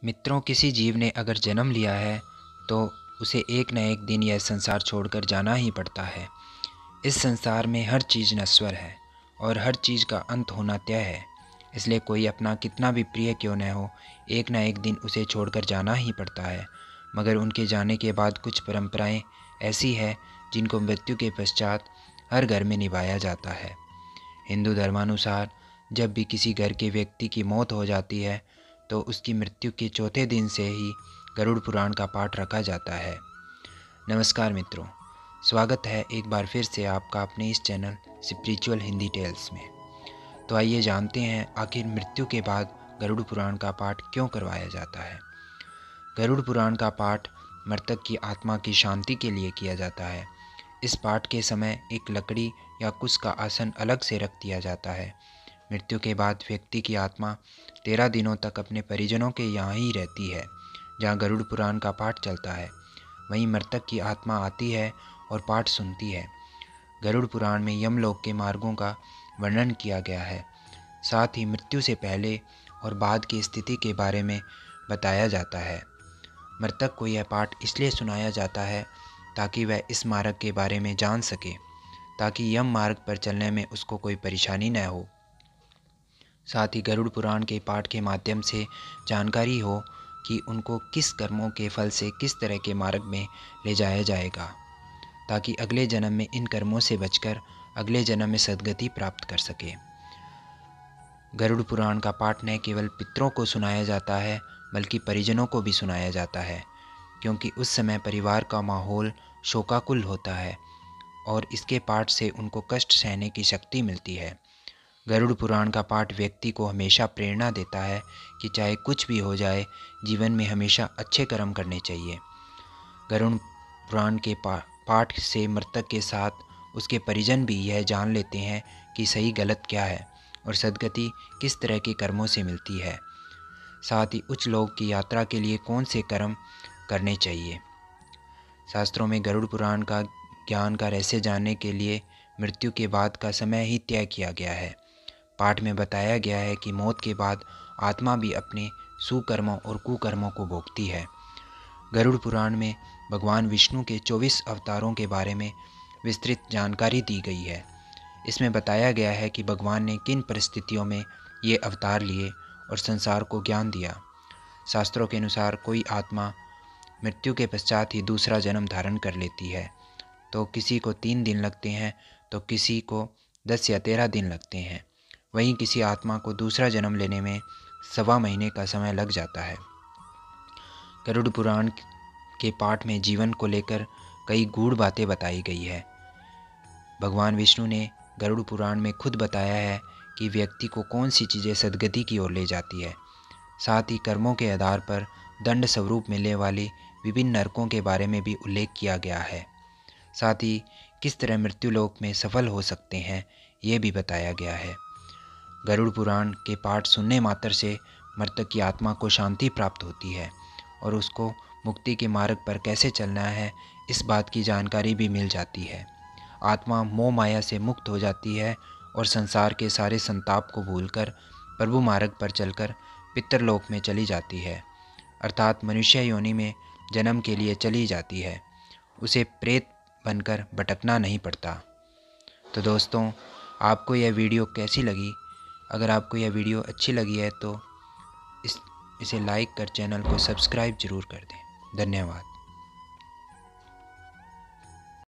मित्रों, किसी जीव ने अगर जन्म लिया है तो उसे एक न एक दिन यह संसार छोड़कर जाना ही पड़ता है। इस संसार में हर चीज़ नश्वर है और हर चीज़ का अंत होना तय है। इसलिए कोई अपना कितना भी प्रिय क्यों न हो, एक न एक दिन उसे छोड़कर जाना ही पड़ता है। मगर उनके जाने के बाद कुछ परंपराएं ऐसी है जिनको मृत्यु के पश्चात हर घर में निभाया जाता है। हिंदू धर्मानुसार जब भी किसी घर के व्यक्ति की मौत हो जाती है तो उसकी मृत्यु के चौथे दिन से ही गरुड़ पुराण का पाठ रखा जाता है। नमस्कार मित्रों, स्वागत है एक बार फिर से आपका अपने इस चैनल स्पिरिचुअल हिंदी टेल्स में। तो आइए जानते हैं आखिर मृत्यु के बाद गरुड़ पुराण का पाठ क्यों करवाया जाता है। गरुड़ पुराण का पाठ मृतक की आत्मा की शांति के लिए किया जाता है। इस पाठ के समय एक लकड़ी या कुश का आसन अलग से रख दिया जाता है। मृत्यु के बाद व्यक्ति की आत्मा 13 दिनों तक अपने परिजनों के यहाँ ही रहती है जहाँ गरुड़ पुराण का पाठ चलता है। वहीं मृतक की आत्मा आती है और पाठ सुनती है। गरुड़ पुराण में यमलोक के मार्गों का वर्णन किया गया है। साथ ही मृत्यु से पहले और बाद की स्थिति के बारे में बताया जाता है। मृतक को यह पाठ इसलिए सुनाया जाता है ताकि वह इस मार्ग के बारे में जान सके, ताकि यम मार्ग पर चलने में उसको कोई परेशानी न हो। साथ ही गरुड़ पुराण के पाठ के माध्यम से जानकारी हो कि उनको किस कर्मों के फल से किस तरह के मार्ग में ले जाया जाएगा, ताकि अगले जन्म में इन कर्मों से बचकर अगले जन्म में सद्गति प्राप्त कर सके। गरुड़ पुराण का पाठ न केवल पितरों को सुनाया जाता है बल्कि परिजनों को भी सुनाया जाता है, क्योंकि उस समय परिवार का माहौल शोकाकुल होता है और इसके पाठ से उनको कष्ट सहने की शक्ति मिलती है। गरुड़ पुराण का पाठ व्यक्ति को हमेशा प्रेरणा देता है कि चाहे कुछ भी हो जाए, जीवन में हमेशा अच्छे कर्म करने चाहिए। गरुड़ पुराण के पाठ से मृतक के साथ उसके परिजन भी यह जान लेते हैं कि सही गलत क्या है और सद्गति किस तरह के कर्मों से मिलती है। साथ ही उच्च लोक की यात्रा के लिए कौन से कर्म करने चाहिए। शास्त्रों में गरुड़ पुराण का ज्ञान का रहस्य जानने के लिए मृत्यु के बाद का समय ही तय किया गया है। पाठ में बताया गया है कि मौत के बाद आत्मा भी अपने सुकर्मों और कुकर्मों को भोगती है। गरुड़ पुराण में भगवान विष्णु के 24 अवतारों के बारे में विस्तृत जानकारी दी गई है। इसमें बताया गया है कि भगवान ने किन परिस्थितियों में ये अवतार लिए और संसार को ज्ञान दिया। शास्त्रों के अनुसार कोई आत्मा मृत्यु के पश्चात ही दूसरा जन्म धारण कर लेती है, तो किसी को 3 दिन लगते हैं तो किसी को 10 या 13 दिन लगते हैं। वहीं किसी आत्मा को दूसरा जन्म लेने में 1.25 महीने का समय लग जाता है। गरुड़ पुराण के पाठ में जीवन को लेकर कई गूढ़ बातें बताई गई है। भगवान विष्णु ने गरुड़ पुराण में खुद बताया है कि व्यक्ति को कौन सी चीज़ें सद्गति की ओर ले जाती है। साथ ही कर्मों के आधार पर दंड स्वरूप मिलने वाले विभिन्न नरकों के बारे में भी उल्लेख किया गया है। साथ ही किस तरह मृत्युलोक में सफल हो सकते हैं, ये भी बताया गया है। गरुड़ पुराण के पाठ सुनने मात्र से मृतक की आत्मा को शांति प्राप्त होती है और उसको मुक्ति के मार्ग पर कैसे चलना है, इस बात की जानकारी भी मिल जाती है। आत्मा मोह माया से मुक्त हो जाती है और संसार के सारे संताप को भूलकर प्रभु मार्ग पर चलकर पितरलोक में चली जाती है, अर्थात मनुष्य योनि में जन्म के लिए चली जाती है। उसे प्रेत बनकर भटकना नहीं पड़ता। तो दोस्तों, आपको यह वीडियो कैसी लगी? अगर आपको यह वीडियो अच्छी लगी है तो इसे लाइक कर चैनल को सब्सक्राइब ज़रूर कर दें। धन्यवाद।